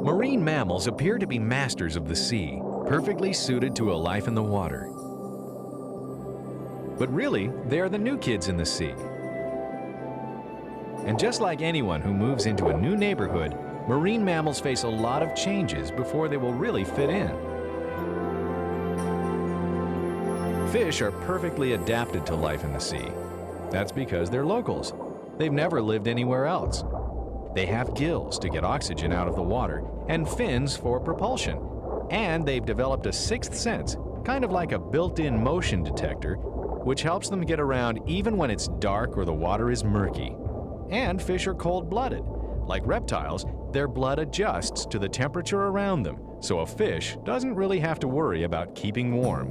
Marine mammals appear to be masters of the sea, perfectly suited to a life in the water. But really, they are the new kids in the sea. And just like anyone who moves into a new neighborhood, marine mammals face a lot of changes before they will really fit in. Fish are perfectly adapted to life in the sea. That's because they're locals. They've never lived anywhere else. They have gills to get oxygen out of the water and fins for propulsion. And they've developed a sixth sense, kind of like a built-in motion detector, which helps them get around even when it's dark or the water is murky. And fish are cold-blooded. Like reptiles, their blood adjusts to the temperature around them, so a fish doesn't really have to worry about keeping warm.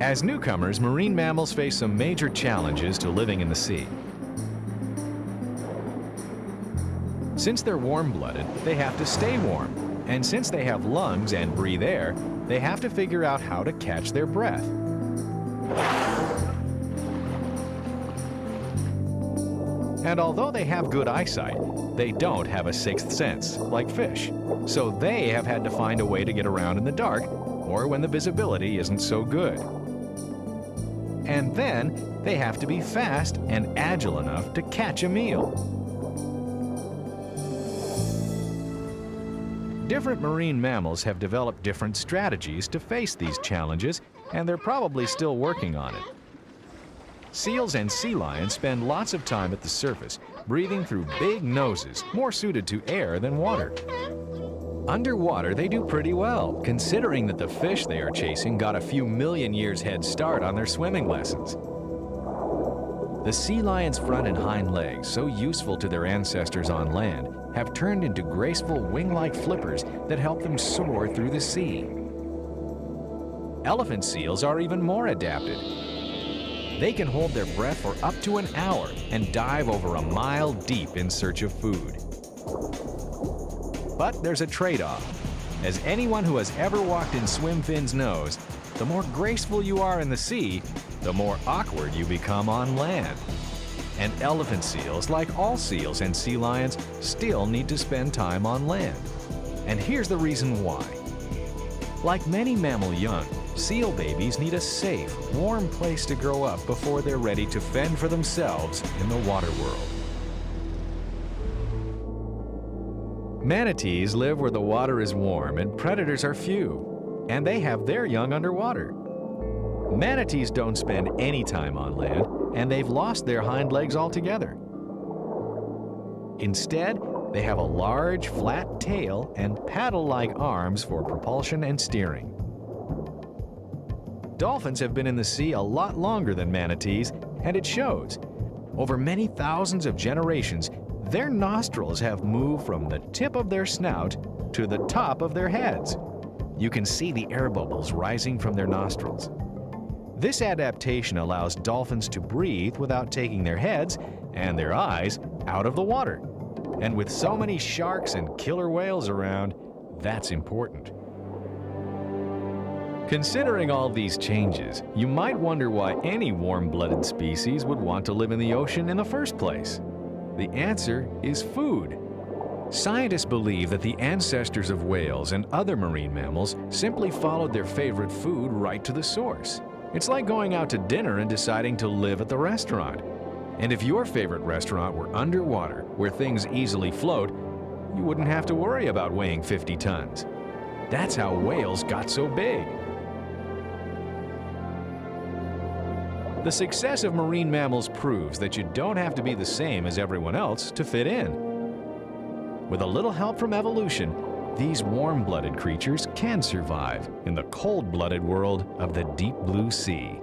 As newcomers, marine mammals face some major challenges to living in the sea. Since they're warm-blooded, they have to stay warm. And since they have lungs and breathe air, they have to figure out how to catch their breath. And although they have good eyesight, they don't have a sixth sense, like fish. So they have had to find a way to get around in the dark, or when the visibility isn't so good. And then they have to be fast and agile enough to catch a meal. Different marine mammals have developed different strategies to face these challenges, and they're probably still working on it. Seals and sea lions spend lots of time at the surface, breathing through big noses, more suited to air than water. Underwater, they do pretty well, considering that the fish they are chasing got a few million years head start on their swimming lessons. The sea lion's front and hind legs, so useful to their ancestors on land, have turned into graceful wing-like flippers that help them soar through the sea. Elephant seals are even more adapted. They can hold their breath for up to an hour and dive over a mile deep in search of food. But there's a trade-off. As anyone who has ever walked in swim fins knows, the more graceful you are in the sea, the more awkward you become on land. And elephant seals, like all seals and sea lions, still need to spend time on land. And here's the reason why. Like many mammal young, seal babies need a safe, warm place to grow up before they're ready to fend for themselves in the water world. Manatees live where the water is warm and predators are few, and they have their young underwater. Manatees don't spend any time on land, and they've lost their hind legs altogether. Instead, they have a large, flat tail and paddle-like arms for propulsion and steering. Dolphins have been in the sea a lot longer than manatees, and it shows. Over many thousands of generations, their nostrils have moved from the tip of their snout to the top of their heads. You can see the air bubbles rising from their nostrils. This adaptation allows dolphins to breathe without taking their heads and their eyes out of the water. And with so many sharks and killer whales around, that's important. Considering all these changes, you might wonder why any warm-blooded species would want to live in the ocean in the first place. The answer is food. Scientists believe that the ancestors of whales and other marine mammals simply followed their favorite food right to the source. It's like going out to dinner and deciding to live at the restaurant. And if your favorite restaurant were underwater, where things easily float, you wouldn't have to worry about weighing 50 tons. That's how whales got so big. The success of marine mammals proves that you don't have to be the same as everyone else to fit in. With a little help from evolution, these warm-blooded creatures can survive in the cold-blooded world of the deep blue sea.